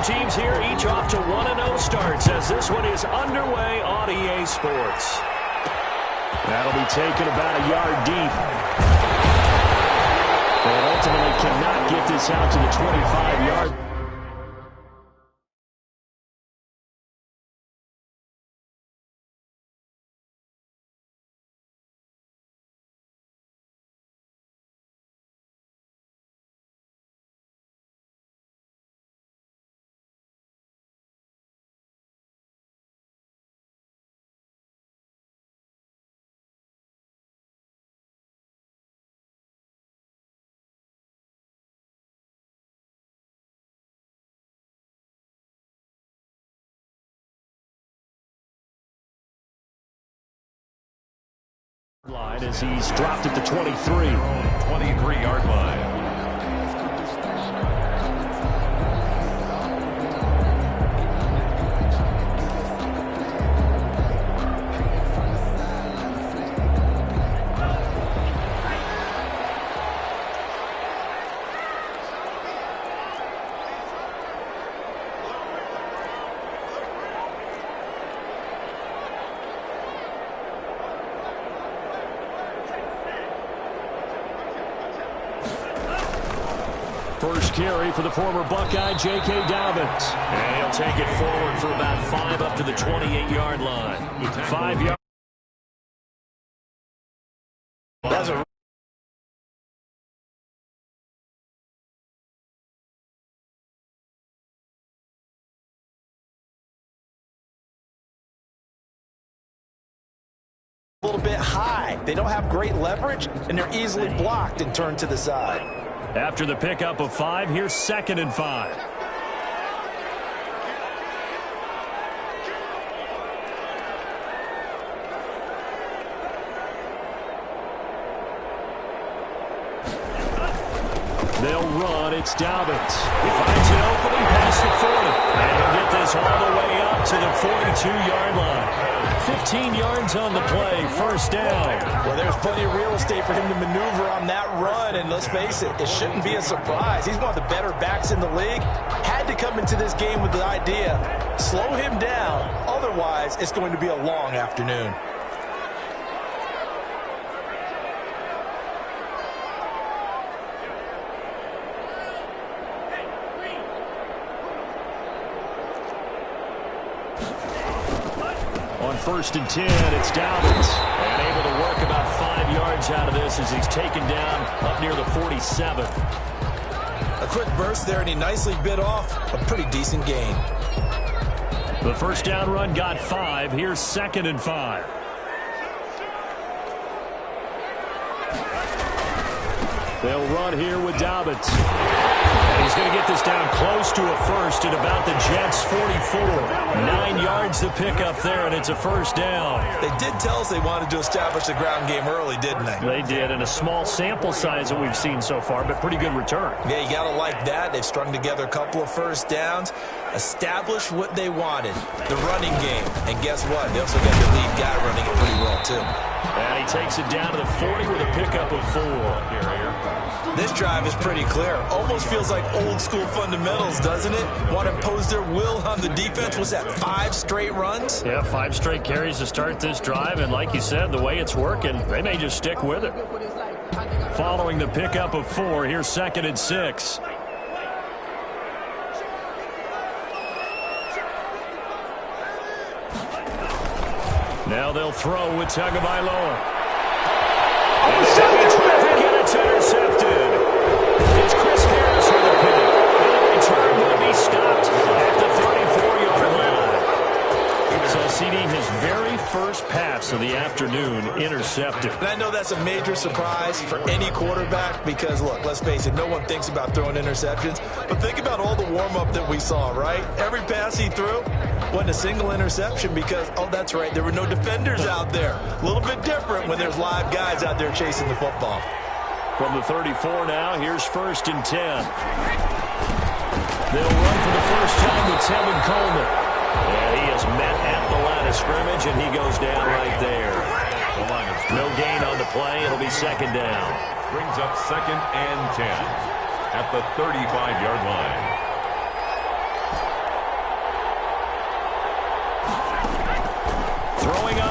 teams here, each off to 1-0 starts as this one is underway on EA Sports. That'll be taken about a yard deep. And ultimately cannot get this out to the 25-yard. Line as he's dropped at the 23. 23-yard line. First carry for the former Buckeye, J.K. Dobbins. And he'll take it forward for about 5 up to the 28-yard line. 5 yards. That's a little bit high. They don't have great leverage, and they're easily blocked and turned to the side. After the pickup of 5, here's 2nd and 5. They'll run. It's Dobbins. He finds an opening past the 40. And he'll get this all the way up to the 42-yard line. 15 yards on the play. First down. Well, there's plenty of real estate for him to maneuver on that run. And let's face it, it shouldn't be a surprise. He's one of the better backs in the league. Had to come into this game with the idea, slow him down. Otherwise, it's going to be a long afternoon. On 1st and 10, it's Dobbins. And able to work about 5 yards out of this as he's taken down up near the 47. A quick burst there, and he nicely bit off a pretty decent gain. The first down run got 5. Here's 2nd and 5. They'll run here with Dobbins. And he's going to get this down close to a first at about the Jets' 44. 9 yards to pick up there, and it's a first down. They did tell us they wanted to establish the ground game early, didn't they? They did, and a small sample size that we've seen so far, but pretty good return. Yeah, you got to like that. They've strung together a couple of first downs, established what they wanted, the running game. And guess what? They also got the lead guy running it pretty well, too. And he takes it down to the 40 with a pickup of 4. This drive is pretty clear. Almost feels like old school fundamentals, doesn't it? Want to impose their will on the defense. Was that 5 straight runs? Yeah, 5 straight carries to start this drive. And like you said, the way it's working, they may just stick with it. Following the pickup of 4, here's 2nd and 6. Now they'll throw with Tagovailoa. Traffic, and it's intercepted. It's Chris Harris for the pick. And the return will be stopped at the 34-yard line. So CD, his very first pass of the afternoon intercepted. And I know that's a major surprise for any quarterback because, look, let's face it, no one thinks about throwing interceptions. But think about all the warm-up that we saw, right? Every pass he threw wasn't a single interception because, oh, that's right, there were no defenders out there. A little bit different when there's live guys out there chasing the football. From the 34 now, here's 1st and 10. They'll run for the first time with Tevin Coleman. And he is met at the line of scrimmage, and he goes down right there. No gain on the play. It'll be 2nd down. Brings up 2nd and 10 at the 35-yard line.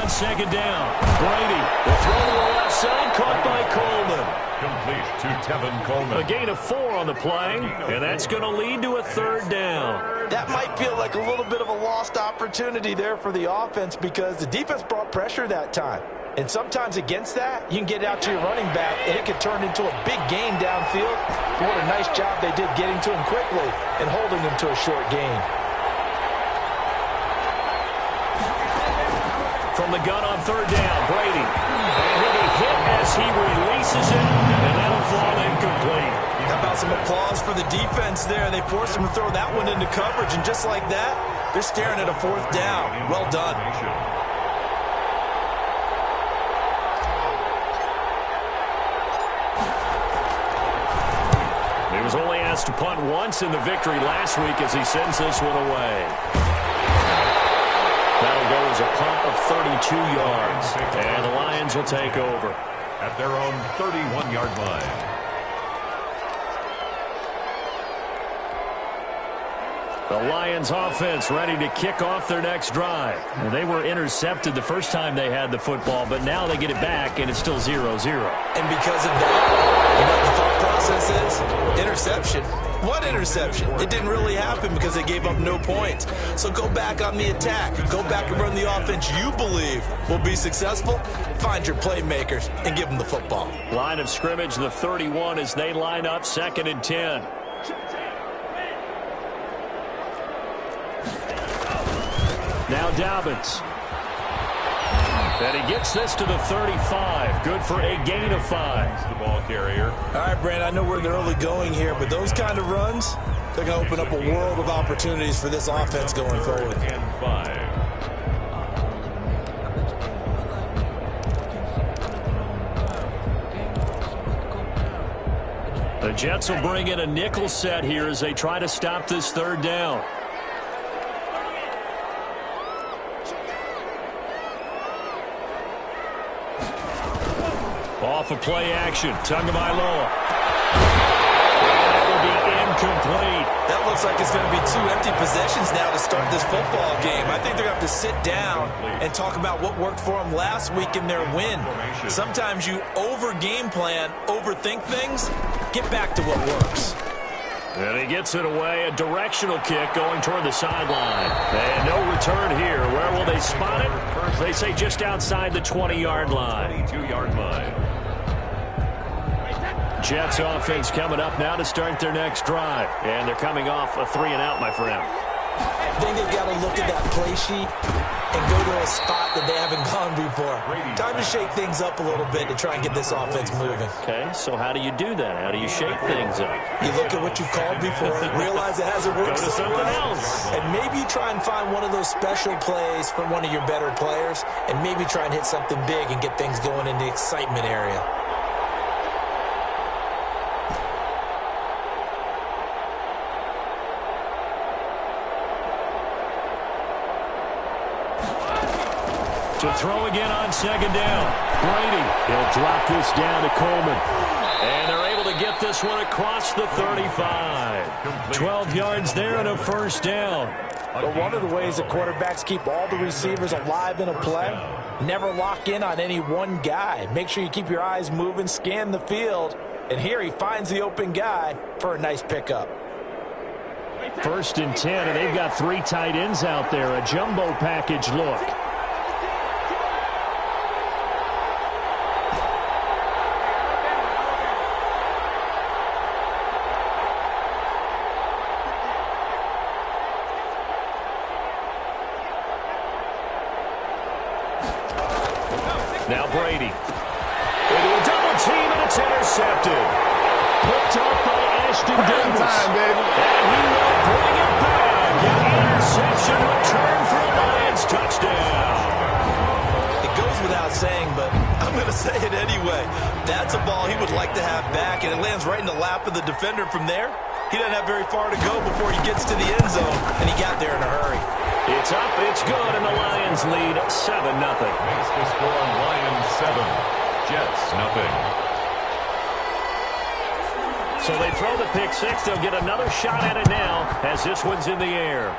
on second down. Brady, the throw to the left side, caught by Coleman. Complete to Tevin Coleman. A gain of 4 on the play, and that's going to lead to a third down. That might feel like a little bit of a lost opportunity there for the offense because the defense brought pressure that time. And sometimes against that, you can get out to your running back, and it could turn into a big gain downfield. What a nice job they did getting to him quickly and holding him to a short gain. From the gun on third down, Brady. And he'll be hit as he releases it, and that'll fall incomplete. How about some applause for the defense there? They forced him to throw that one into coverage, and just like that, they're staring at a fourth down. Well done. He was only asked to punt once in the victory last week as he sends this one away. That'll go as a punt of 32 yards. And the Lions will take over. At their own 31-yard line. The Lions offense ready to kick off their next drive. Well, they were intercepted the first time they had the football, but now they get it back, and it's still 0-0. And because of that, you know what the thought process is? Interception. What interception? It didn't really happen because they gave up no points. So go back on the attack. Go back and run the offense you believe will be successful. Find your playmakers and give them the football. Line of scrimmage, the 31 as they line up 2nd and 10. Now Dobbins. And he gets this to the 35. Good for a gain of 5. The ball carrier. All right, Brand, I know we're in the early going here, but those kind of runs, they're going to open up a world of opportunities for this offense going forward. And 5. The Jets will bring in a nickel set here as they try to stop this third down. Off of play action. Tagovailoa. That will be incomplete. That looks like it's going to be 2 empty possessions now to start this football game. I think they're going to have to sit down and talk about what worked for them last week in their win. Sometimes you over-game plan, overthink things. Get back to what works. And he gets it away. A directional kick going toward the sideline. And no return here. Where will they spot it? They say just outside the 20-yard line. 22-yard line. Jets offense coming up now to start their next drive. And they're coming off a 3-and-out, my friend. I think they've got to look at that play sheet and go to a spot that they haven't gone before. Time to shake things up a little bit to try and get this offense moving. Okay, so how do you do that? How do you shake things up? You look at what you called before, realize it hasn't worked Go to something else. And maybe you try and find one of those special plays from one of your better players, and maybe try and hit something big and get things going in the excitement area. To throw again on second down. Brady, he'll drop this down to Coleman. And they're able to get this one across the 35. 12 yards there and a first down. But one of the ways that quarterbacks keep all the receivers alive in a play, never lock in on any one guy. Make sure you keep your eyes moving, scan the field. And here he finds the open guy for a nice pickup. 1st and 10, and they've got 3 tight ends out there. A jumbo package look. Now Brady. Into a double team, and it's intercepted. Picked up by Ashton Davis. And he will bring it back. An interception return for a Lions touchdown. It goes without saying, but I'm going to say it anyway. That's a ball he would like to have back, and it lands right in the lap of the defender from there. He doesn't have very far to go before he gets to the end zone, and he got there in a hurry. It's up, it's good, and the Lions lead 7-0. Makes the score Lions 7, Jets 0. So they throw the pick six. They'll get another shot at it now as this one's in the air.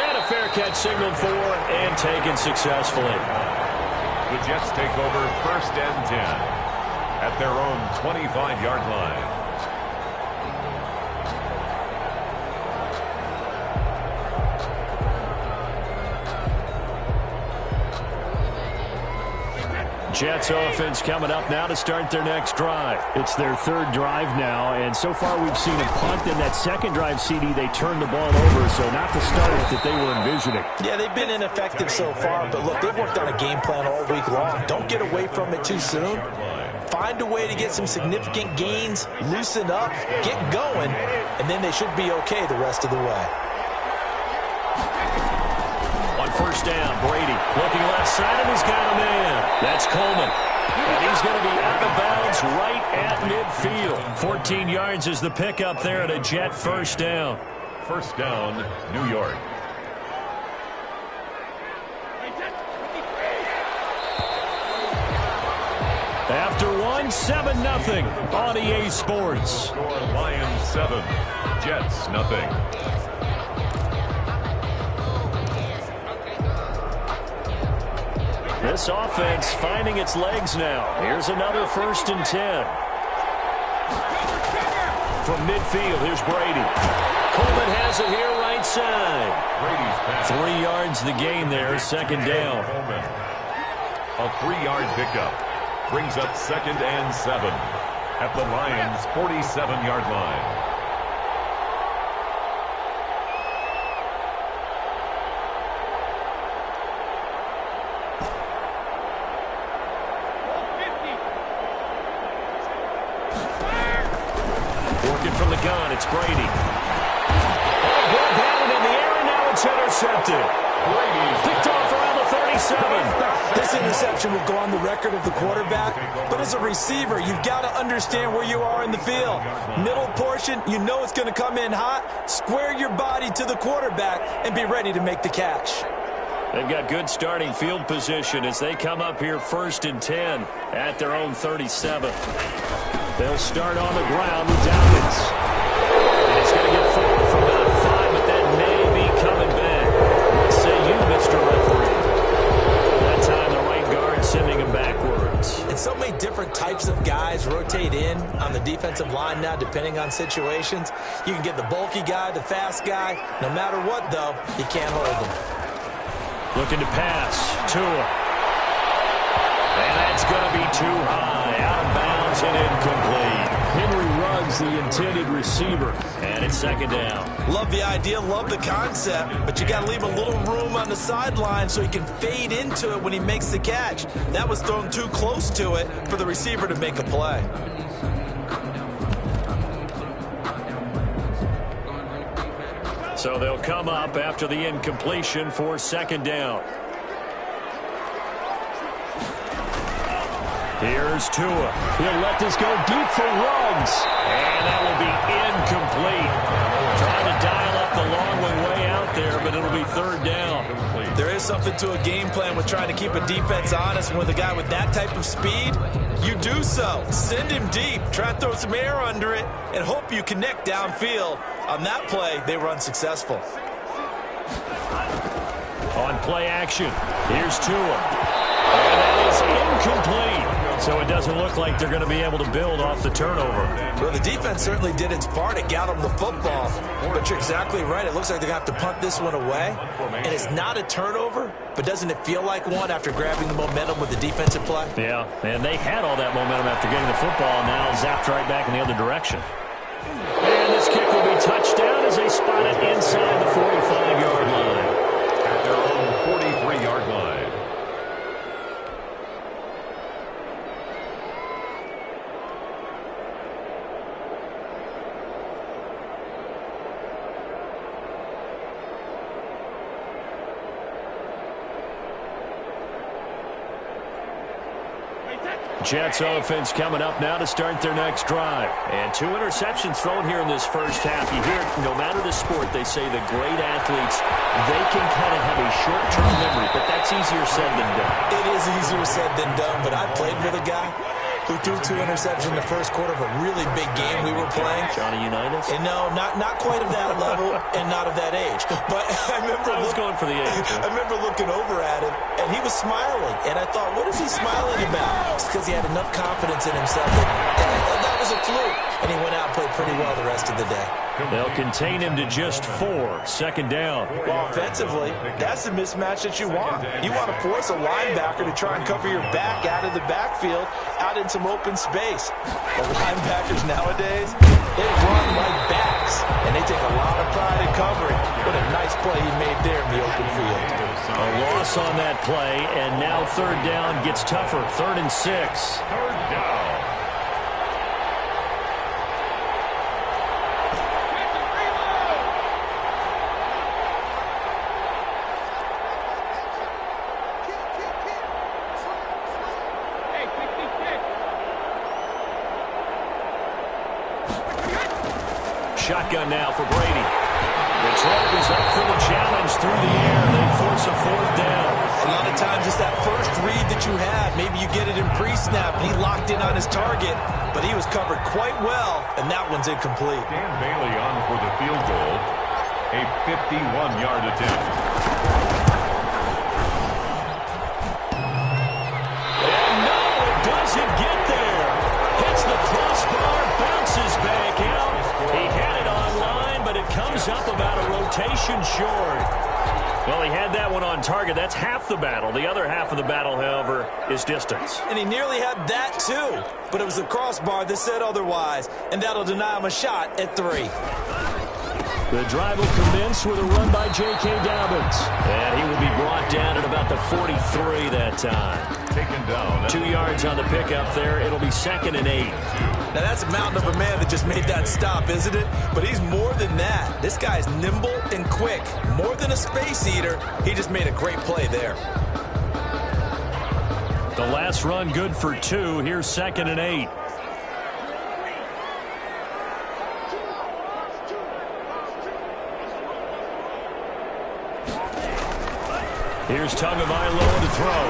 And a fair catch signaled for and taken successfully. The Jets take over 1st and 10 at their own 25-yard line. Jets offense coming up now to start their next drive. It's their 3rd drive now, and so far we've seen a punt. In that 2nd drive, CD, they turned the ball over, so not the start that they were envisioning. Yeah, they've been ineffective so far, but look, they've worked on a game plan all week long. Don't get away from it too soon. Find a way to get some significant gains, loosen up, get going, and then they should be okay the rest of the way. On 1st down, Brady looking left side, and he's got a man. That's Coleman. And he's going to be out of bounds right at midfield. 14 yards is the pickup there at a Jet 1st down. 1st down, New York. After 7-0 on EA Sports. Score Lions 7, Jets nothing. This offense finding its legs now. Here's another 1st and 10. From midfield, here's Brady. Coleman has it here right side. Brady's pass. 3 yards the gain there, 2nd down. Coleman. A 3-yard pickup brings up 2nd and 7 at the Lions' 47-yard line. From the gun, it's Brady. Ball batted in the air, and now it's intercepted. Brady's Picked off around the 37. This interception will go on the record of the quarterback, but as a receiver, you've got to understand where you are in the field. Middle portion, you know it's going to come in hot. Square your body to the quarterback and be ready to make the catch. They've got good starting field position as they come up here 1st and 10 at their own 37. They'll start on the ground with Downs. And it's going to get forward for about 5, but that may be coming back. What say you, Mr. Referee? That time the right guard sending him backwards. And so many different types of guys rotate in on the defensive line now, depending on situations. You can get the bulky guy, the fast guy. No matter what, though, you can't hold them. Looking to pass. Tua. And that's going to be too high. Out of bounds and incomplete. Henry Ruggs, the intended receiver. And it's 2nd down. Love the idea, love the concept, but you got to leave a little room on the sideline so he can fade into it when he makes the catch. That was thrown too close to it for the receiver to make a play. So they'll come up after the incompletion for 2nd down. Here's Tua. He'll let this go deep for Ruggs. And that will be incomplete. Trying to dial up the long way out there, but it'll be 3rd down. There is something to a game plan with trying to keep a defense honest. And with a guy with that type of speed, you do so. Send him deep. Try to throw some air under it and hope you connect downfield. On that play, they were unsuccessful. On play action, here's Tua. And that is incomplete. So it doesn't look like they're going to be able to build off the turnover. Well, the defense certainly did its part. It got them the football. But you're exactly right. It looks like they're going to have to punt this one away. And it's not a turnover, but doesn't it feel like one after grabbing the momentum with the defensive play? Yeah, and they had all that momentum after getting the football, and now zapped right back in the other direction. And this kick will be touchdown as they spot it inside the 45-yard line. At their own 43-yard line. Jets offense coming up now to start their next drive. And 2 interceptions thrown here in this first half. You hear, no matter the sport, they say the great athletes, they can kind of have a short-term memory, but that's easier said than done. It is easier said than done, but I played with a guy. who threw 2 interceptions in the first quarter of a really big game we were playing. Johnny Unitas? And no, not quite of that level and not of that age. But I was going for the age. I remember looking over at him, and he was smiling. And I thought, what is he smiling about? It's because he had enough confidence in himself that was a fluke. And he went out and played pretty well the rest of the day. They'll contain him to just 4. Second down. Well, offensively, that's the mismatch that you want. You want to force a linebacker to try and cover your back out of the backfield, out in some open space. The linebackers nowadays, they run like backs, and they take a lot of pride in covering. What a nice play he made there in the open field. A loss on that play, and now third down gets tougher. 3rd and 6. Third down. Shotgun now for Brady. Detroit is up for the challenge through the air. They force a 4th down. A lot of times it's that first read that you have. Maybe you get it in pre-snap. He locked in on his target, but he was covered quite well, and that one's incomplete. Dan Bailey on for the field goal. A 51-yard attempt. And no, it doesn't get there. Hits the crossbar, bounces back out. He had it online, but it comes up about a rotation short. Well, he had that one on target. That's half the battle. The other half of the battle, however, is distance. And he nearly had that, too. But it was the crossbar that said otherwise, and that'll deny him a shot at 3. The drive will commence with a run by J.K. Dobbins. And he will be brought down at about the 43 that time. Taken down. 2 yards on the pickup there. It'll be 2nd and 8. Now, that's a mountain of a man that just made that stop, isn't it? But he's more than that. This guy's nimble and quick. More than a space eater. He just made a great play there. The last run good for 2. Here's 2nd and 8. Here's Tagovailoa to throw.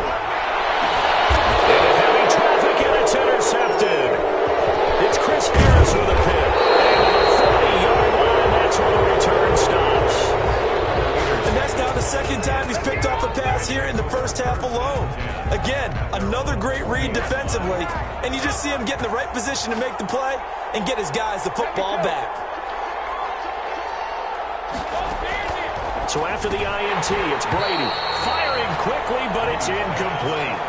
Into heavy traffic, and it's intercepted. It's Chris Harris with a pick. And the 40-yard line, that's where the return stops. And that's now the second time he's picked off a pass here in the first half alone. Again, another great read defensively, and you just see him get in the right position to make the play and get his guys the football back. So after the INT, it's Brady. Firing quickly, but it's incomplete.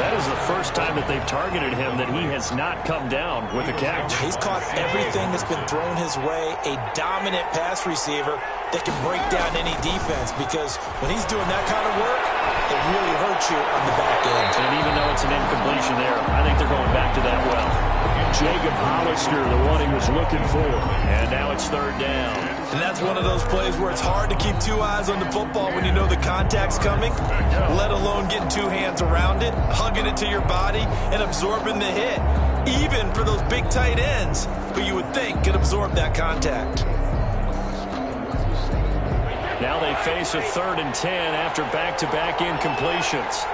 That is the first time that they've targeted him that he has not come down with a catch. He's caught everything that's been thrown his way. A dominant pass receiver that can break down any defense, because when he's doing that kind of work, it really hurts you on the back end. And even though it's an incompletion there, I think they're going back to that well. Jacob Hollister, the one he was looking for. And now it's 3rd down. And that's one of those plays where it's hard to keep 2 eyes on the football when you know the contact's coming, let alone getting 2 hands around it, hugging it to your body, and absorbing the hit. Even for those big tight ends who you would think could absorb that contact. Now they face a 3rd and 10 after back-to-back incompletions.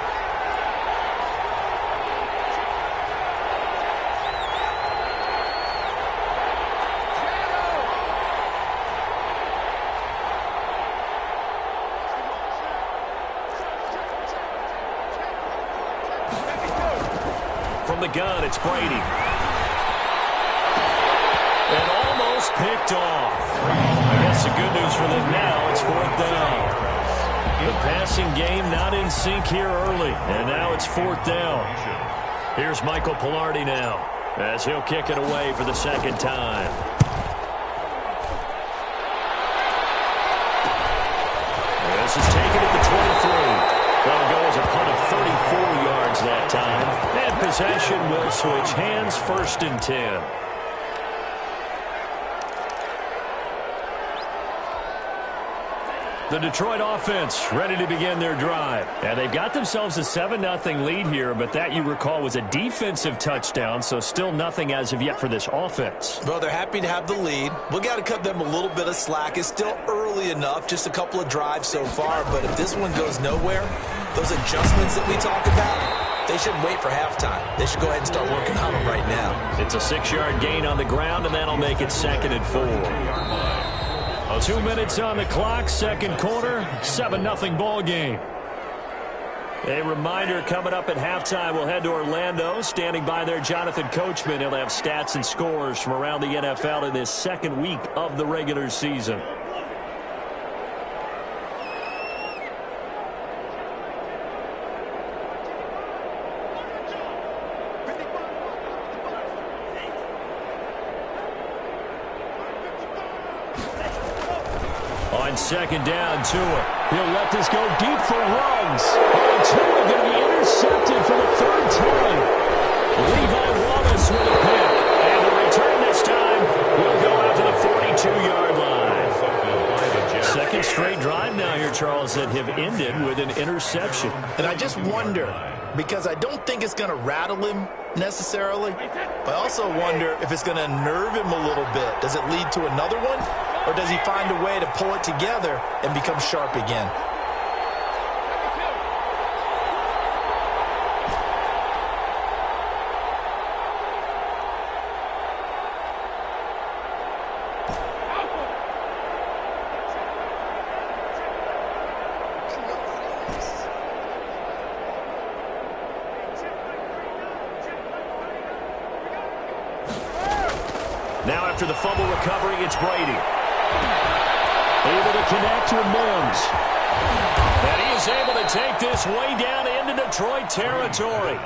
From the gun, it's Brady. And almost picked off. I guess the good news for them now, it's 4th down. The passing game not in sync here early. And now it's 4th down. Here's Michael Pilardi now, as he'll kick it away for the 2nd time. This is taken at the 23. That'll go as a punt of 34 yards that time. And possession will switch hands, 1st and 10. The Detroit offense ready to begin their drive. And they've got themselves a 7-0 lead here, but that, you recall, was a defensive touchdown, so still nothing as of yet for this offense. Well, they're happy to have the lead. We've got to cut them a little bit of slack. It's still early enough, just a couple of drives so far, but if this one goes nowhere, those adjustments that we talk about, they shouldn't wait for halftime. They should go ahead and start working on them right now. It's a 6-yard gain on the ground, and that'll make it 2nd and 4. 2 minutes on the clock, second quarter, 7-0 ball game. A reminder coming up at halftime, we'll head to Orlando. Standing by there, Jonathan Coachman. He'll have stats and scores from around the NFL in this second week of the regular season. On second down, Tua. He'll let this go deep for Ruggs. And Tua going to be intercepted for the 3rd time. Levi Wallace with a pick. And the return this time will go out to the 42-yard line. Second straight drive now here, Charles, that have ended with an interception. And I just wonder, because I don't think it's going to rattle him necessarily, but I also wonder if it's going to unnerve him a little bit. Does it lead to another one? Or does he find a way to pull it together and become sharp again? Now after the fumble recovery, it's Brady. Able to connect with Mims. And he is able to take this way down into Detroit territory.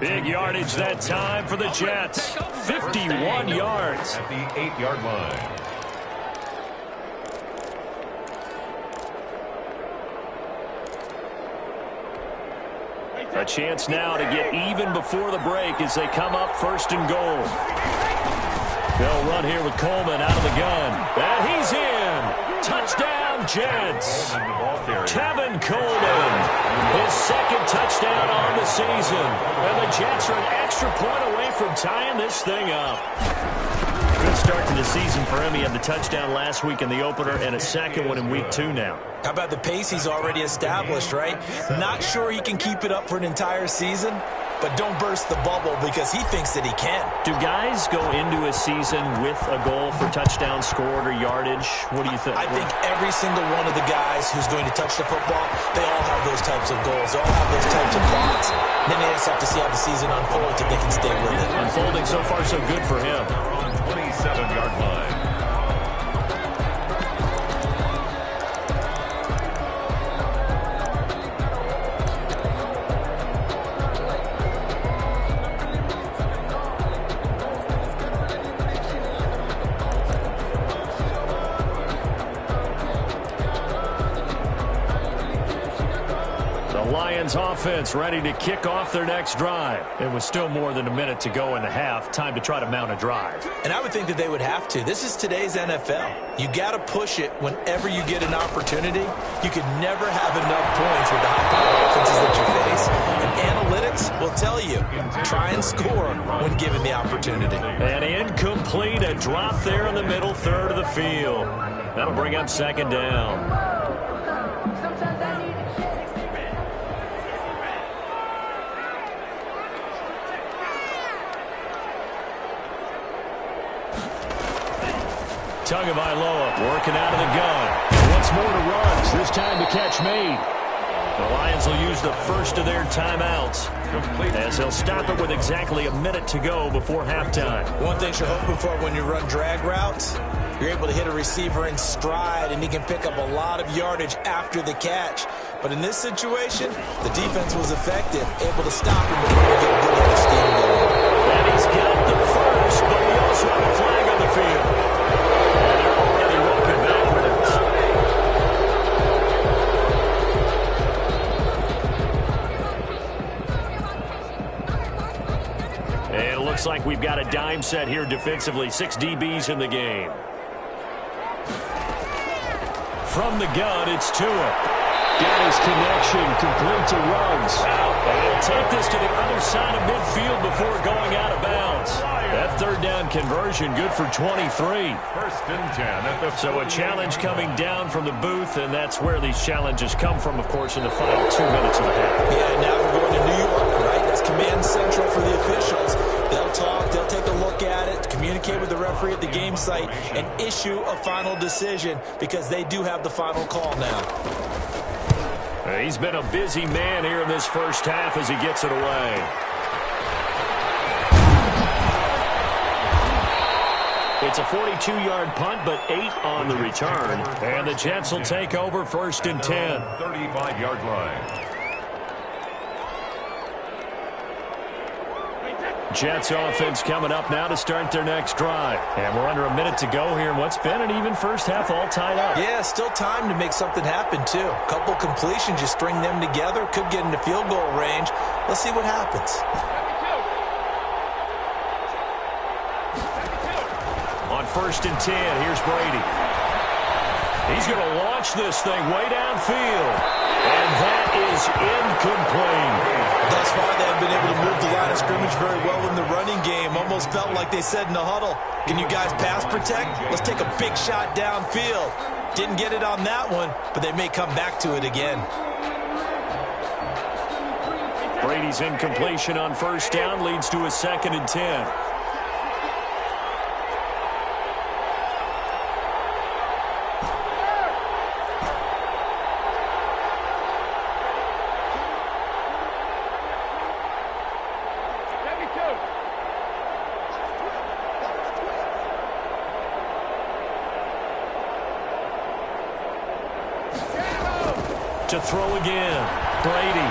Big yardage that time for the Jets. 51 yards. At the 8-yard line. A chance now to get even before the break as they come up 1st and goal. They'll run here with Coleman out of the gun. And he's in. Touchdown, Jets. Kevin Coleman. His 2nd touchdown on the season. And the Jets are an extra point away from tying this thing up. Good start to the season for him. He had the touchdown last week in the opener and a 2nd one in week 2 now. How about the pace he's already established, right? Not sure he can keep it up for an entire season, but don't burst the bubble because he thinks that he can. Do guys go into a season with a goal for touchdown scored or yardage? What do you think? I think every single one of the guys who's going to touch the football, they all have those types of goals. They all have those types of thoughts. Then they just have to see how the season unfolds if they can stay with it. Unfolding so far so good for him. 27-yard line. Lions offense ready to kick off their next drive. It was still more than a minute to go in the half. Time to try to mount a drive. And I would think that they would have to. This is today's NFL. You got to push it whenever you get an opportunity. You can never have enough points with the high-powered offenses that you face. And analytics will tell you, try and score when given the opportunity. And incomplete, a drop there in the middle third of the field. That'll bring up 2nd down. Tagovailoa working out of the gun. Once more to Ruggs, this time the catch made. The Lions will use the first of their timeouts as they'll stop it with exactly a minute to go before halftime. One thing you're hoping for when you run drag routes, you're able to hit a receiver in stride and he can pick up a lot of yardage after the catch. But in this situation, the defense was effective, able to stop him before he get a good little scheme going. And he's got the first, but we also have a flag on the field. Looks like we've got a dime set here defensively. 6 DBs in the game. From the gun, it's Tua. Got his connection complete to Ruggs. And he'll take this to the other side of midfield before going out of bounds. That 3rd down conversion good for 23. 1st and 10 at the So a challenge coming down from the booth, and that's where these challenges come from, of course, in the final 2 minutes of the half. Yeah, now we're going to New York. and issue a final decision because they do have the final call now. He's been a busy man here in this first half as he gets it away. It's a 42-yard punt, but 8 on the return. And the Jets will take over 1st and 10. 35-yard line. Jets offense coming up now to start their next drive. And we're under a minute to go here in what's been an even first half, all tied up. Yeah, still time to make something happen, too. A couple completions, just string them together. Could get into field goal range. Let's see what happens. On 1st and 10, here's Brady. He's going to launch this thing way downfield. And that is incomplete. Thus far, they have been able to move the line of scrimmage very well in the running game. Almost felt like they said in the huddle, can you guys pass protect? Let's take a big shot downfield. Didn't get it on that one, but they may come back to it again. Brady's incompletion on 1st down leads to a 2nd and 10. To throw again, Brady.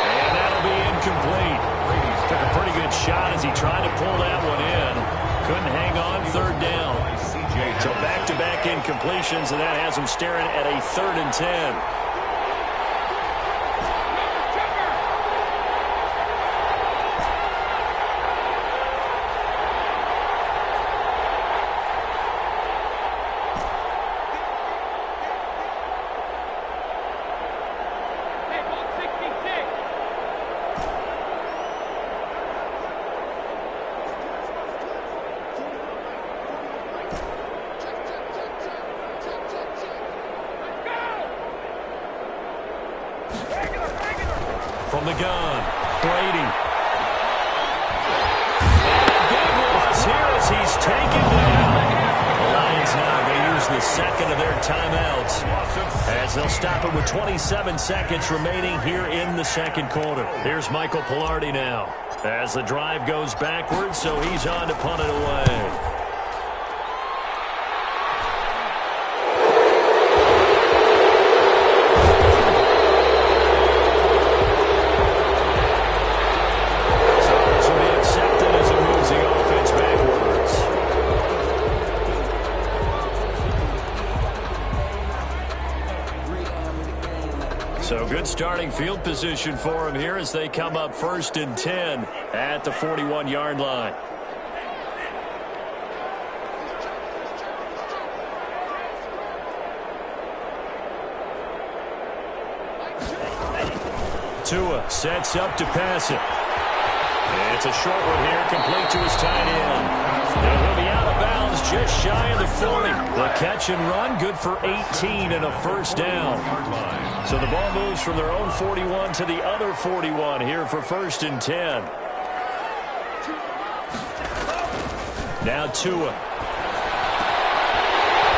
And that'll be incomplete. Took a pretty good shot as he tried to pull that one in. Couldn't hang on 3rd down. So back-to-back incompletions, and that has him staring at a 3rd and 10. From the gun, Brady. Big loss here as he's taken down. The Lions now going to use the 2nd of their timeouts as they'll stop it with 27 seconds remaining here in the 2nd quarter. Here's Michael Pilardi now as the drive goes backwards, so he's on to punt it away. So good starting field position for him here as they come up 1st and 10 at the 41-yard line. Tua sets up to pass it. It's a short one here, complete to his tight end. And he'll be out of bounds just shy of the 40. The catch and run, good for 18 and a 1st down. So the ball moves from their own 41 to the other 41 here for 1st and 10. Now Tua.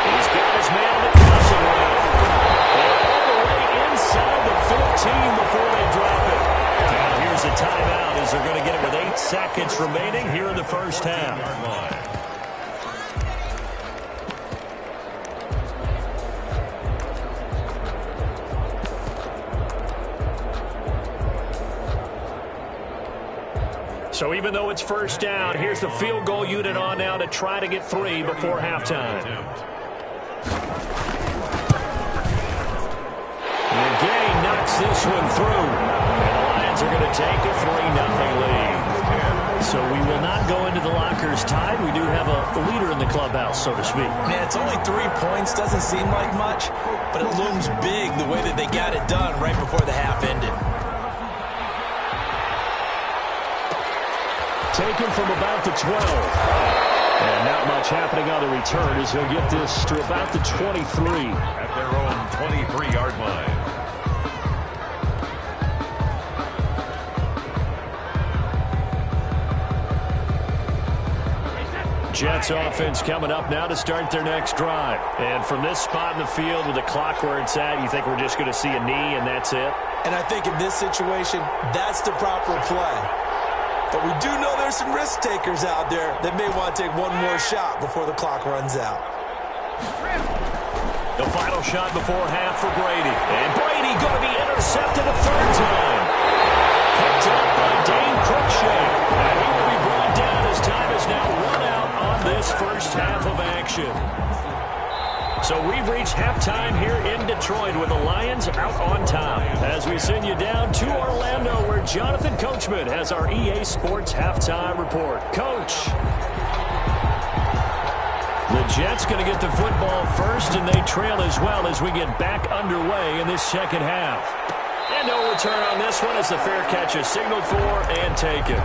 He's got his man on the crossing route. All the way inside the 15 before they drop it. Now here's a timeout as they're going to get it with 8 seconds remaining here in the first half. So even though it's 1st down, here's the field goal unit on now to try to get 3 before halftime. And Gay knocks this one through. And the Lions are going to take a 3-0 lead. So we will not go into the lockers tied. We do have a leader in the clubhouse, so to speak. Man, it's only 3 points. Doesn't seem like much, but it looms big the way that they got it done right before the half ended. Taken from about the 12. And not much happening on the return as he'll get this to about the 23. At their own 23-yard line. Jets offense coming up now to start their next drive. And from this spot in the field with the clock where it's at, you think we're just going to see a knee and that's it? And I think in this situation, that's the proper play. But we do know there's some risk takers out there that may want to take one more shot before the clock runs out. The final shot before half for Brady. And Brady going to be intercepted a third time. Picked up by Dane Cruikshank. And he will be brought down as time is now run out on this first half of action. So we've reached halftime here in Detroit with the Lions out on top. As we send you down to Orlando where Jonathan Coachman has our EA Sports halftime report. Coach. The Jets going to get the football first, and they trail as well as we get back underway in this second half. And no return on this one as the fair catch is signaled for and taken.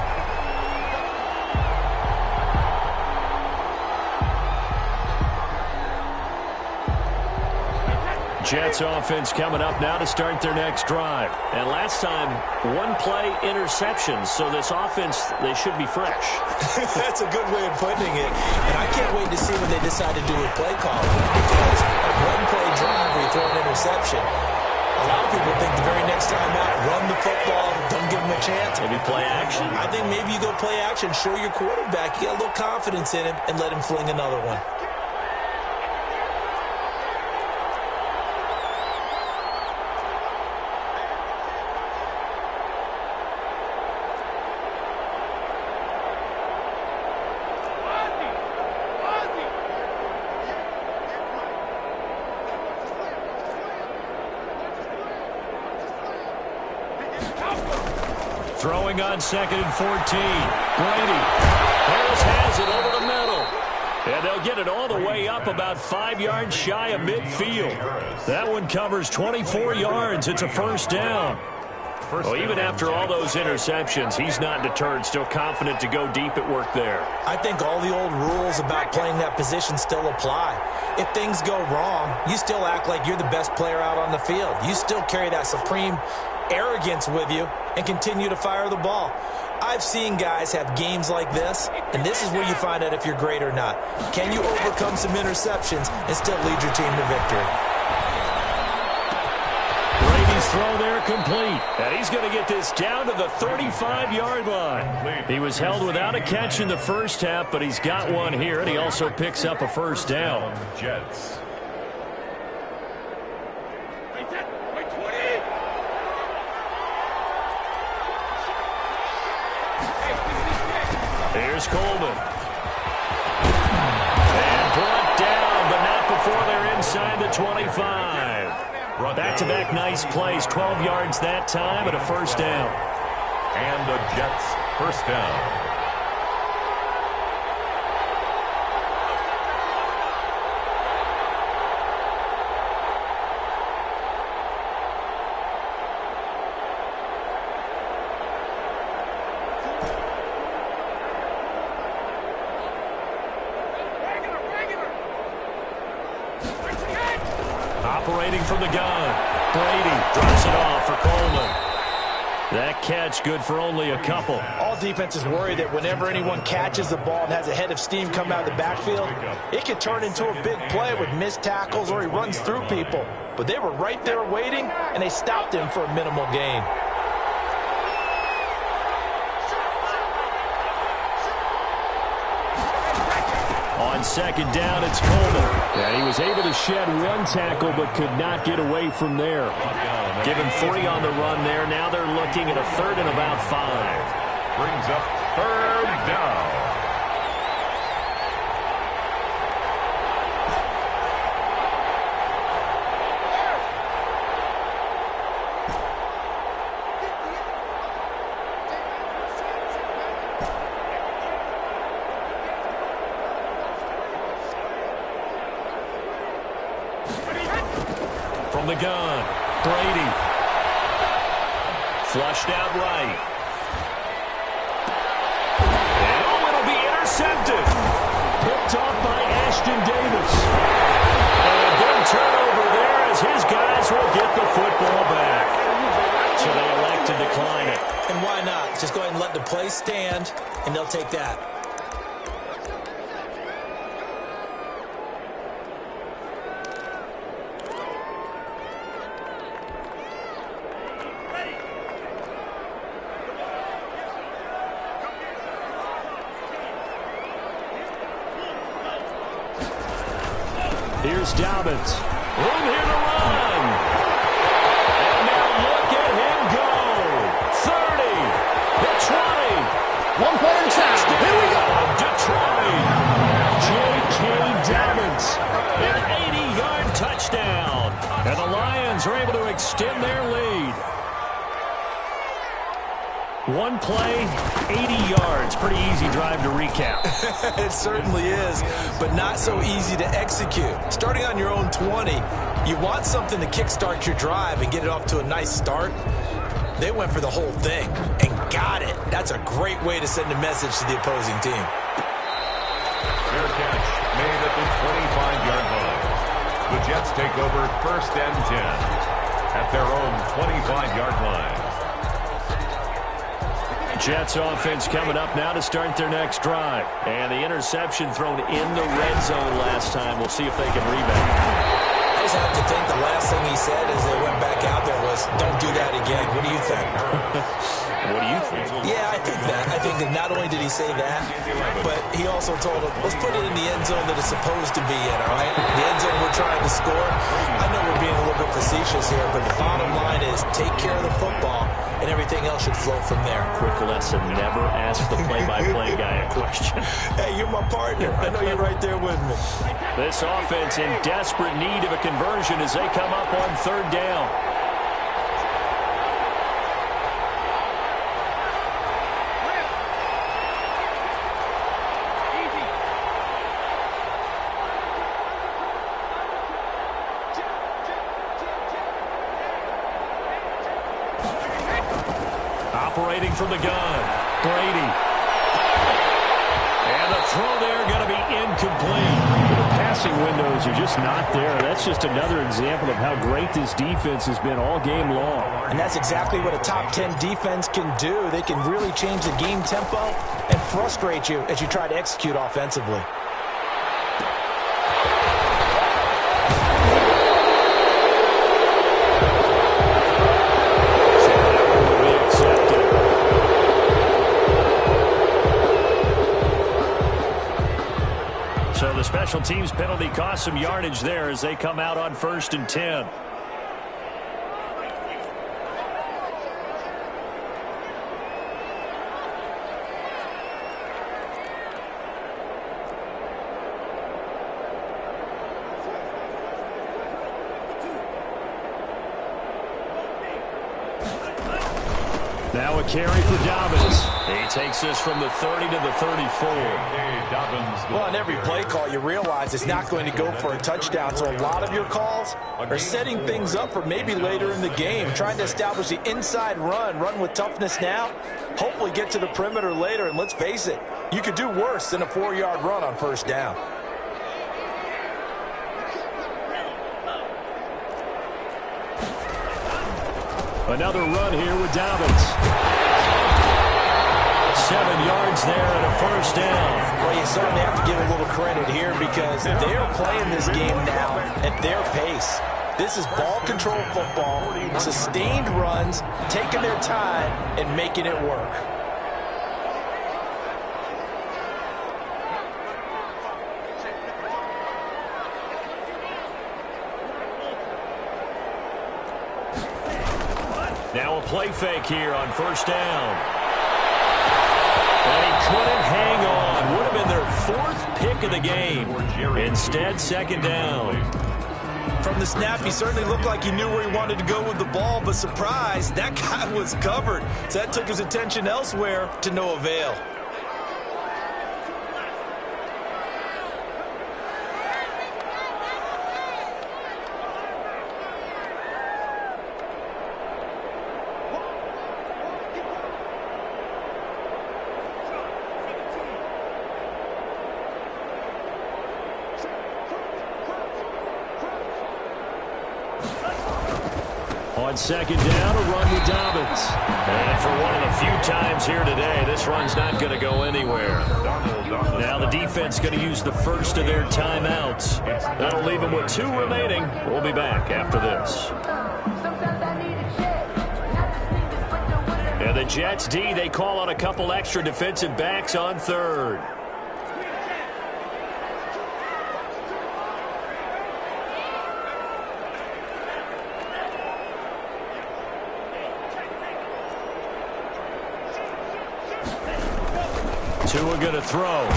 Jets offense coming up now to start their next drive. And last time, one-play interceptions. So this offense, they should be fresh. That's a good way of putting it. And I can't wait to see when they decide to do a play calling. Because a one-play drive where you throw an interception, a lot of people think the very next time out, run the football, don't give them a chance. Maybe play action. I think maybe you go play action, show your quarterback, you get a little confidence in him, and let him fling another one. Throwing on 2nd and 14. Brady. Harris has it over the middle. And they'll get it all the way up about 5 yards shy of midfield. That one covers 24 yards. It's a first down. Well, even after all those interceptions, he's not deterred, still confident to go deep at work there. I think all the old rules about playing that position still apply. If things go wrong, you still act like you're the best player out on the field. You still carry that supreme arrogance with you and continue to fire the ball. I've seen guys have games like this, and this is where you find out if you're great or not. Can you overcome some interceptions and still lead your team to victory? Brady's throw there complete, and he's going to get this down to the 35-yard line. He was held without a catch in the first half, but he's got one here, and he also picks up a first down. Jets. Here's Coleman. And brought down, but not before they're inside the 25. Back-to-back nice plays, 12 yards that time, and a first down. And the Jets first down. Operating from the gun. Brady drops it off for Coleman. That catch good for only a couple. All defenses worry that whenever anyone catches the ball and has a head of steam come out of the backfield, it could turn into a big play with missed tackles or he runs through people. But they were right there waiting, and they stopped him for a minimal gain. On second down, it's Coleman. And he was able to shed one tackle but could not get away from there. Given 3 on the run there. Now they're looking at a 3rd and about 5. Brings up 3rd down. From the gun, Brady. Flushed out right. And oh, it'll be intercepted. Picked off by Ashton Davis. And a big turnover there as his guys will get the football back. So they elect to decline it. And why not? Just go ahead and let the play stand, and they'll take that. is Dobbins. Room here to run. And now look at him go. 30, the 20. One play at a time. Here we go. Detroit. J.K. Dobbins. An 80-yard touchdown. And the Lions are able to extend their lead. One play, 80 yards. Pretty easy drive to recap. It certainly is, but not so easy to execute. Starting on your own 20, you want something to kickstart your drive and get it off to a nice start. They went for the whole thing and got it. That's a great way to send a message to the opposing team. Fair catch made at the 25-yard line. The Jets take over 1st and 10 at their own 25-yard line. Jets offense coming up now to start their next drive. And the interception thrown in the red zone last time. We'll see if they can rebound. I just have to think the last thing he said as they went back out there was, don't do that again. What do you think? What do you think? Yeah, I think that. I think that not only did he say that, but he also told him, let's put it in the end zone that it's supposed to be in, all right? The end zone we're trying to score. I know we're being a little bit facetious here, but the bottom line is take care of the football, and everything else should flow from there. Quick lesson, never ask the play-by-play guy a question. Hey, you're my partner. I know you're right there with me. This offense in desperate need of a conversion as they come up on 3rd down. Operating from the gun, Brady. And the throw there going to be incomplete. The passing windows are just not there. That's just another example of how great this defense has been all game long. And that's exactly what a top 10 defense can do. They can really change the game tempo and frustrate you as you try to execute offensively. So the special teams penalty cost some yardage there as they come out on 1st and 10. Now a carry for Dobbins. He takes this from the 30 to the 34. Well, on every play call, you realize it's not going to go for a touchdown. So a lot of your calls are setting things up for maybe later in the game, trying to establish the inside run with toughness now, hopefully get to the perimeter later. And let's face it, you could do worse than a 4-yard run on 1st down. Another run here with Dobbins. 7 yards there and a 1st down. Well, you certainly have to give a little credit here because they're playing this game now at their pace. This is ball control football, sustained runs, taking their time and making it work. Now a play fake here on 1st down. And he couldn't hang on. Would have been their 4th pick of the game. Instead, 2nd down. From the snap, he certainly looked like he knew where he wanted to go with the ball, but surprise, that guy was covered. So that took his attention elsewhere to no avail. On 2nd down, a run with Dobbins. And for one of the few times here today, this run's not going to go anywhere. Now the defense going to use the first of their timeouts. That'll leave them with 2 remaining. We'll be back after this. And the Jets D, they call on a couple extra defensive backs on 3rd. Tua going to throw. He'll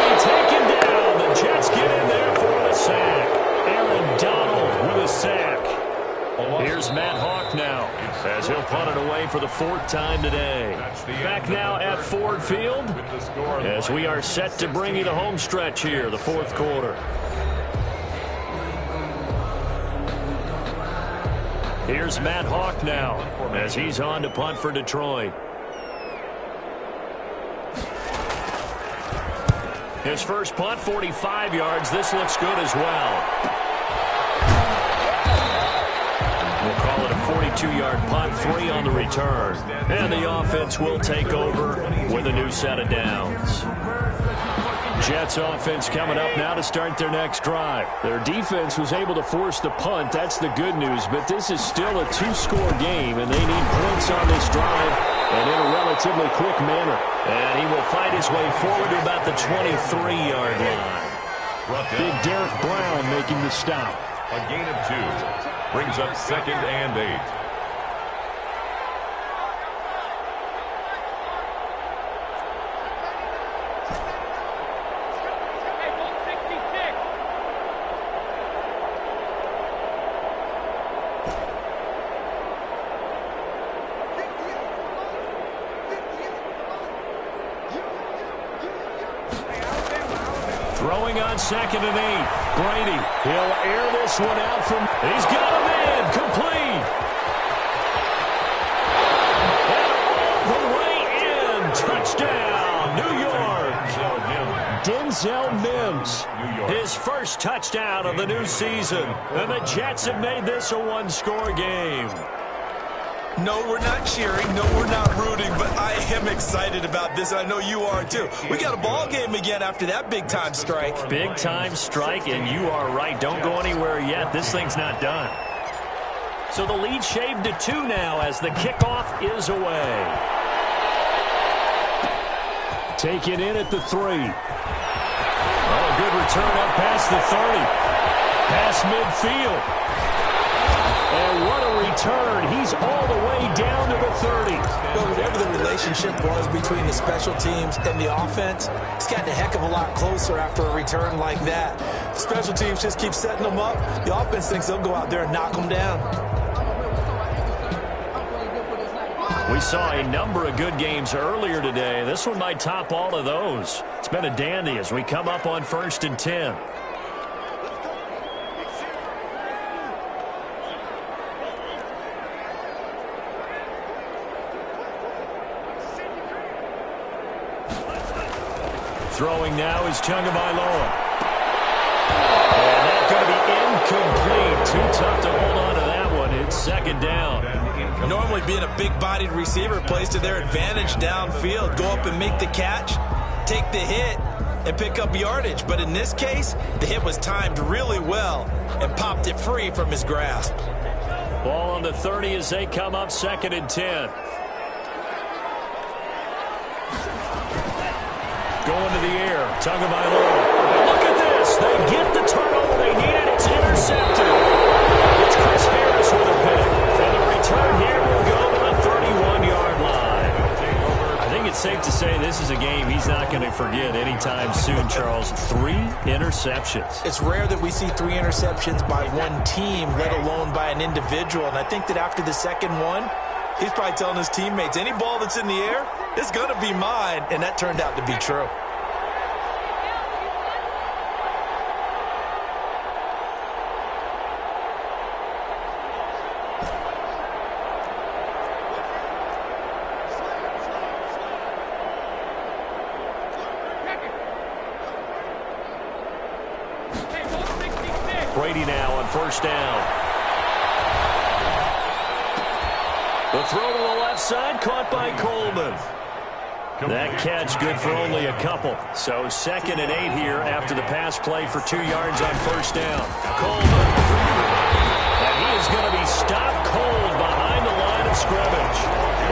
be taken down. The Jets get in there for the sack. Aaron Donald with a sack. Here's Matt Hawk now as he'll punt it away for the 4th time today. Back now at Ford Field as we are set to bring you the home stretch here, the 4th quarter. Here's Matt Hawk now as he's on to punt for Detroit. His first punt, 45 yards. This looks good as well. We'll call it a 42-yard punt, 3 on the return. And the offense will take over with a new set of downs. Jets offense coming up now to start their next drive. Their defense was able to force the punt. That's the good news. But this is still a 2-score game, and they need points on this drive and in a relatively quick manner. And he will fight his way forward to about the 23-yard line. Big Derek Brown making the stop. A gain of 2. Brings up 2nd and 8. Throwing on 2nd and 8. Brady, he'll air this one out from... He's got a man, complete. And all the way in. Touchdown, New York. Denzel Mims. His first touchdown of the new season. And the Jets have made this a 1-score game. No, we're not cheering. No, we're not rooting. But I am excited about this. I know you are, too. We got a ball game again after that big-time strike. Big-time strike, and you are right. Don't go anywhere yet. This thing's not done. So the lead shaved to 2 now as the kickoff is away. Taken in at the 3. Oh, a good return up past the 30. Past midfield. And what a return. He's all the way down to the 30. Well, whatever the relationship was between the special teams and the offense, it's gotten a heck of a lot closer after a return like that. The special teams just keep setting them up. The offense thinks they'll go out there and knock them down. We saw a number of good games earlier today. This one might top all of those. It's been a dandy as we come up on 1st and 10. Throwing now is Tagovailoa. And that's going to be incomplete. Too tough to hold on to that one. It's 2nd down. Normally being a big-bodied receiver plays to their advantage downfield. Go up and make the catch, take the hit, and pick up yardage. But in this case, the hit was timed really well and popped it free from his grasp. Ball on the 30 as they come up 2nd and 10. Going to the air. Tagovailoa. Look at this. They get the turnover they needed. It's intercepted. It's Chris Harris with a pick. And the return here will go to the 31-yard line. I think it's safe to say this is a game he's not going to forget anytime soon, Charles. 3 interceptions. It's rare that we see 3 interceptions by one team, let alone by an individual. And I think that after the second one, he's probably telling his teammates, any ball that's in the air is going to be mine. And that turned out to be true. Brady now on 1st down. The throw to the left side, caught by Coleman. That catch good for only a couple. So 2nd and 8 here after the pass play for 2 yards on 1st down. Coleman. And he is going to be stopped cold behind the line of scrimmage.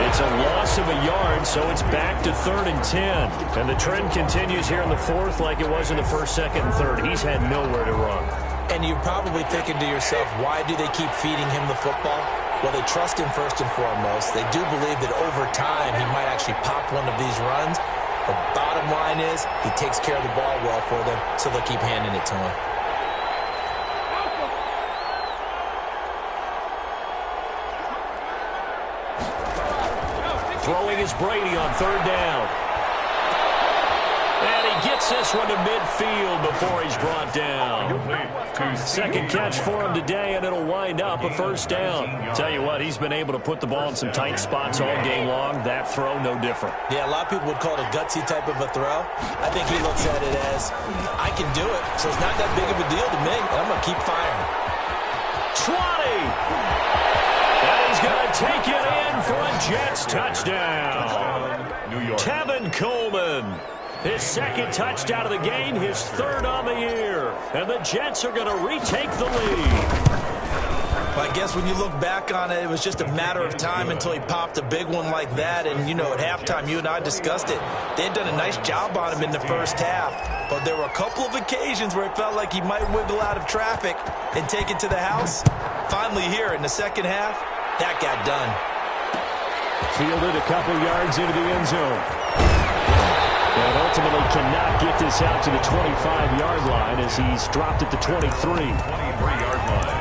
It's a loss of a yard, so it's back to 3rd and 10. And the trend continues here in the 4th like it was in the 1st, 2nd, and 3rd. He's had nowhere to run. And you're probably thinking to yourself, why do they keep feeding him the football? Well, they trust him first and foremost. They do believe that over time he might actually pop one of these runs. The bottom line is he takes care of the ball well for them, so they'll keep handing it to him. Throwing is Brady on third down. And he gets this one to midfield before he's brought down. Second catch for him today, and it'll wind up a first down. Tell you what, he's been able to put the ball in some tight spots all game long. That throw, no different. Yeah, a lot of people would call it a gutsy type of a throw. I think he looks at it as, I can do it, so it's not that big of a deal to me, and I'm going to keep firing. 20! And he's going to take it in for a Jets touchdown. New York. Tevin Coleman. His second touchdown of the game, his third on the year. And the Jets are going to retake the lead. Well, I guess when you look back on it, it was just a matter of time until he popped a big one like that. And, you know, at halftime, you and I discussed it. They had done a nice job on him in the first half. But there were a couple of occasions where it felt like he might wiggle out of traffic and take it to the house. Finally here in the second half, that got done. Fielded a couple yards into the end zone. And ultimately cannot get this out to the 25-yard line as he's dropped at the 23. 23-yard line.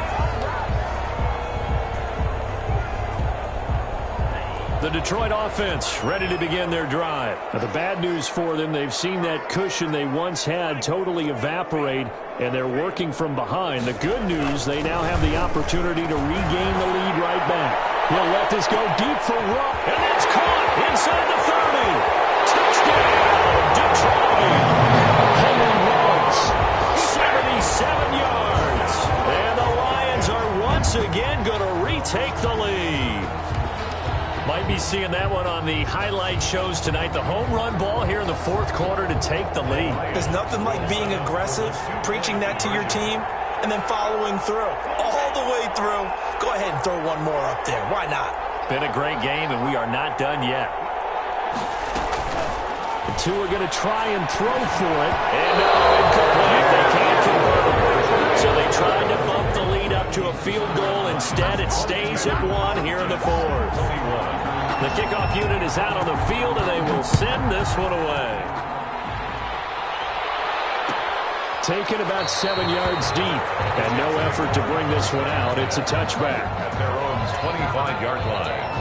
The Detroit offense ready to begin their drive. Now, the bad news for them, they've seen that cushion they once had totally evaporate, and they're working from behind. The good news, they now have the opportunity to regain the lead right back. He'll let this go deep for Rupp, and it's caught inside the 30. Touchdown, Detroit. Henry Ruggs, 77 yards. And the Lions are once again going to retake the lead. Might be seeing that one on the highlight shows tonight. The home run ball here in the fourth quarter to take the lead. There's nothing like being aggressive, preaching that to your team, and then following through. All the way through. Go ahead and throw one more up there. Why not? Been a great game, and we are not done yet. The two are going to try and throw for it. And no, incomplete. They can't convert. So they tried to bump the lead up to a field goal. Instead, it stays at one here in the fourth. The kickoff unit is out on the field, and they will send this one away. Taken about 7 yards deep, and no effort to bring this one out. It's a touchback. At their own 25-yard line.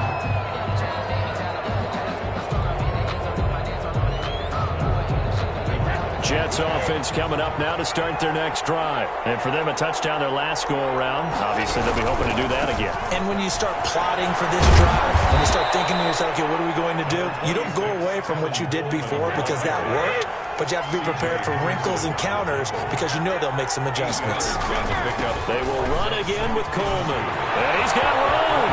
Jets offense coming up now to start their next drive. And for them, a touchdown their last go-around. Obviously, they'll be hoping to do that again. And when you start plotting for this drive, when you start thinking to yourself, okay, what are we going to do? You don't go away from what you did before because that worked, but you have to be prepared for wrinkles and counters because you know they'll make some adjustments. They will run again with Coleman. And he's got room.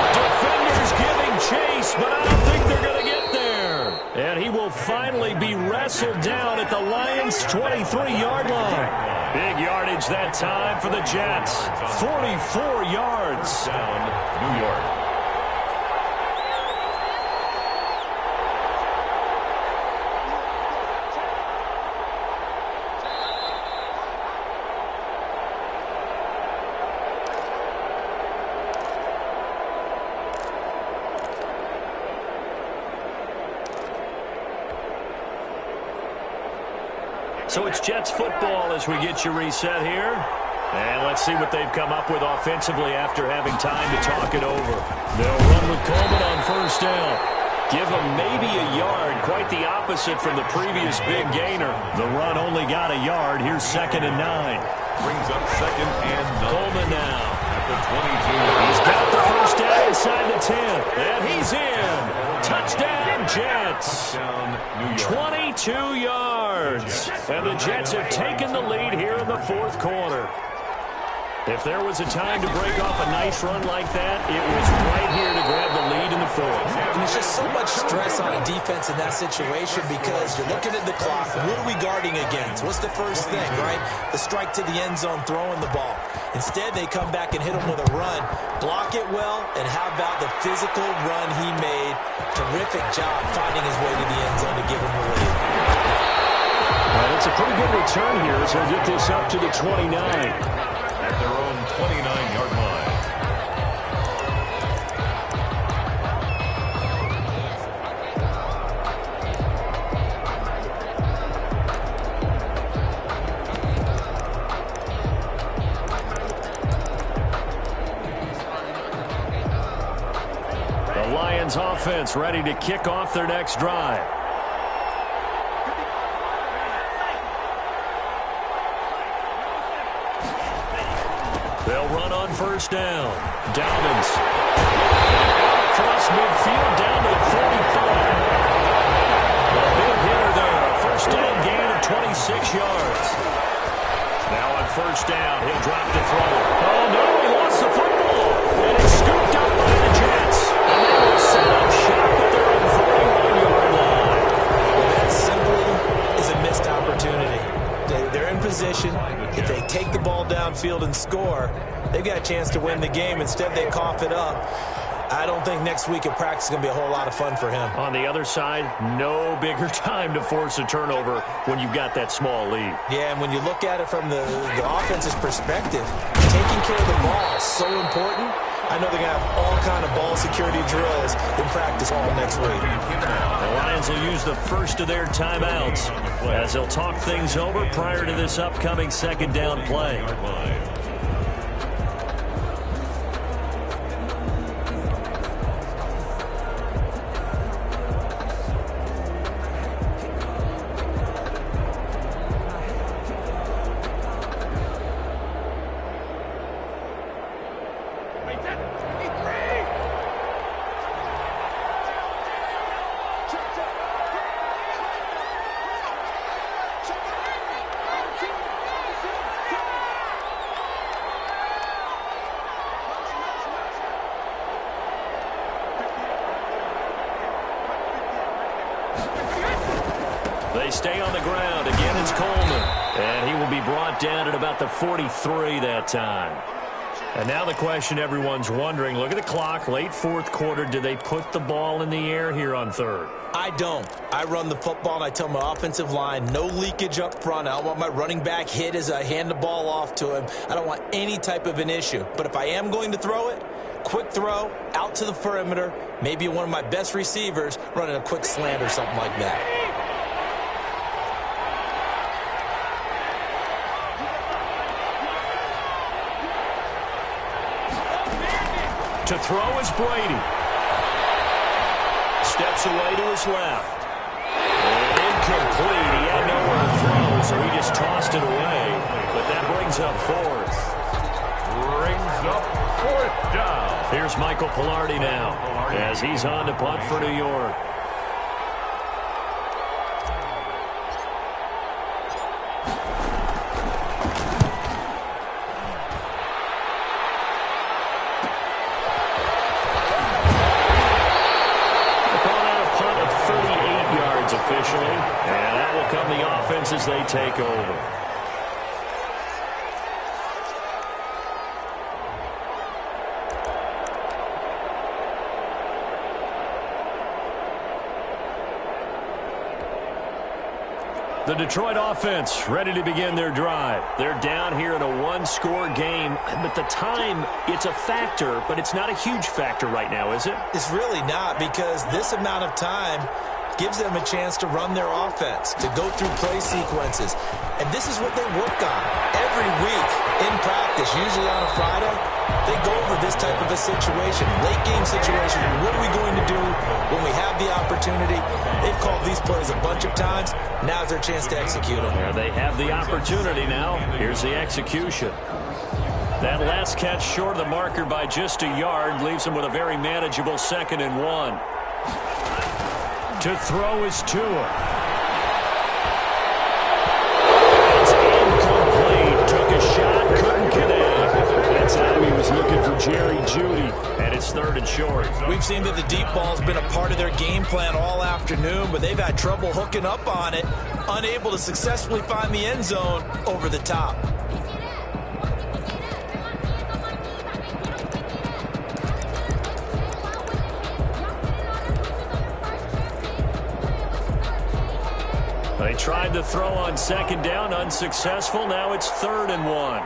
Defenders giving chase, but I don't think they're going to get there. And he will finally be wrestled down at the Lions' 23-yard line. Big yardage that time for the Jets. 44 yards. Down, New York. So it's Jets football as we get you reset here. And let's see what they've come up with offensively after having time to talk it over. They'll run with Coleman on first down. Give them maybe a yard. Quite the opposite from the previous big gainer. The run only got a yard. Here's 2nd and 9. Brings up 2nd and 9. Coleman now. At the 22. He's got the first down inside the 10. And he's in. Touchdown, Jets. Down, New York. 22 yards. And the Jets have taken the lead here in the fourth quarter. If there was a time to break off a nice run like that, it was right here to grab the lead in the fourth. And there's just so much stress on a defense in that situation because you're looking at the clock. What are we guarding against? What's the first thing, right? The strike to the end zone, throwing the ball. Instead, they come back and hit him with a run. Block it well, and how about the physical run he made? Terrific job finding his way to the end zone to give him the lead. Well, it's a pretty good return here as he'll get this up to the 29. At their own 29-yard line. Lions offense ready to kick off their next drive. They'll run on first down. Dalvins. Across midfield down to the 45. A big hitter there. A first down gain of 26 yards. Now on first down, he'll drop to throw. Oh, no, he lost the football. And it's scooped up by the Jets. And they will set up shop at their own 41-yard line. Well, that simply is a missed opportunity. They're in position. If they take the ball downfield and score, they've got a chance to win the game. Instead, they cough it up. I don't think next week at practice is going to be a whole lot of fun for him. On the other side, no bigger time to force a turnover when you've got that small lead. Yeah, and when you look at it from the offense's perspective, taking care of the ball is so important. I know they're going to have all kind of ball security drills in practice all next week. The Lions will use the first of their timeouts as they'll talk things over prior to this upcoming second down play. They stay on the ground. Again, it's Coleman. And he will be brought down at about the 43 that time. And now the question everyone's wondering, look at the clock, late fourth quarter. Do they put the ball in the air here on third? I don't. I run the football, and I tell my offensive line, no leakage up front. I don't want my running back hit as I hand the ball off to him. I don't want any type of an issue. But if I am going to throw it, quick throw, out to the perimeter, maybe one of my best receivers running a quick slant or something like that. To throw is Brady. Steps away to his left. And incomplete. He had nowhere to throw, so he just tossed it away. But that brings up fourth. Brings up fourth down. Here's Michael Pilardi now as he's on to punt for New York. Officially, and that will come the offense as they take over. The Detroit offense ready to begin their drive. They're down here in a one-score game, but the time, it's a factor, but it's not a huge factor right now, is it? It's really not, because this amount of time gives them a chance to run their offense, to go through play sequences. And this is what they work on every week in practice, usually on a Friday. They go over this type of a situation, late game situation. What are we going to do when we have the opportunity? They've called these plays a bunch of times. Now's their chance to execute them. There they have the opportunity now. Here's the execution. That last catch short of the marker by just a yard leaves them with a very manageable 2nd and 1. To throw is Tua. It's incomplete. Took a shot, couldn't connect. That time he was looking for Jerry Jeudy, and it's 3rd and short. We've seen that the deep ball's been a part of their game plan all afternoon, but they've had trouble hooking up on it, unable to successfully find the end zone over the top. They tried to throw on 2nd down, unsuccessful. Now it's 3rd and 1.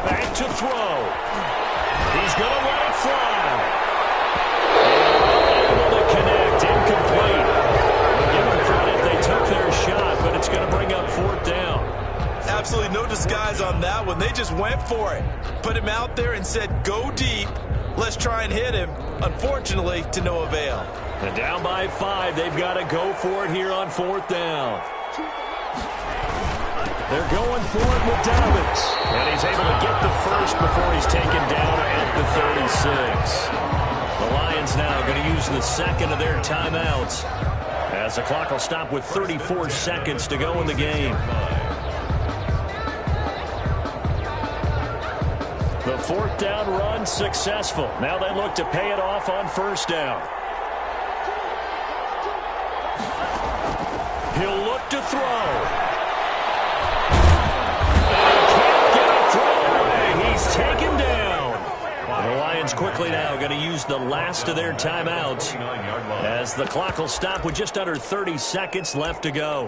Back to throw. He's going to let it fly. Able to connect, incomplete. just went for it. Put him out there and said, go deep. Let's try and hit him. Unfortunately, to no avail. And down by 5, they've got to go for it here on 4th down. They're going for it with Dobbins. And he's able to get the first before he's taken down at the 36. The Lions now going to use the second of their timeouts, as the clock will stop with 34 seconds to go in the game. The 4th down run successful. Now they look to pay it off on 1st down. He'll look to throw. Can't get a throw away. He's taken down. The Lions quickly now going to use the last of their timeouts, as the clock will stop with just under 30 seconds left to go.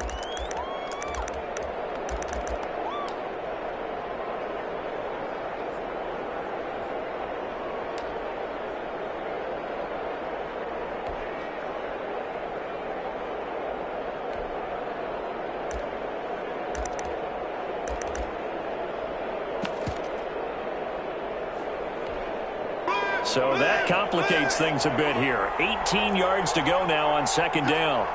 So that complicates things a bit here. 18 yards to go now on 2nd down.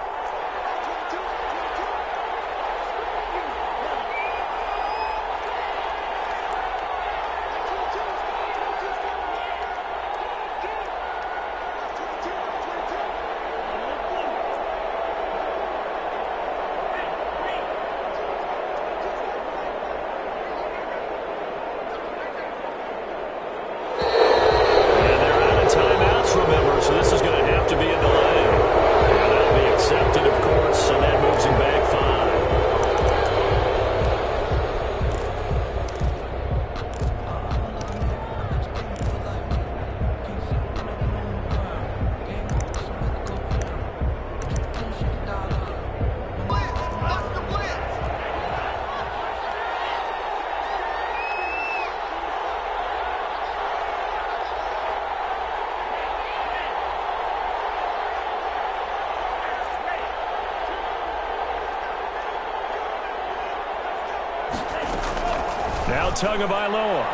Now Tagovailoa.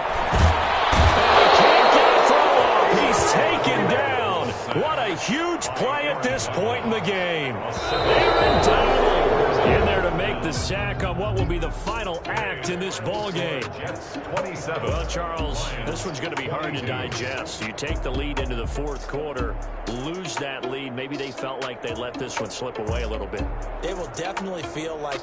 Can't get a throw off. He's taken down. What a huge play at this point in the game. Aaron Donald in there to make the sack on what will be the final act in this ball game. Well, Charles, this one's going to be hard to digest. You take the lead into the 4th quarter, lose that lead. Maybe they felt like they let this one slip away a little bit. They will definitely feel like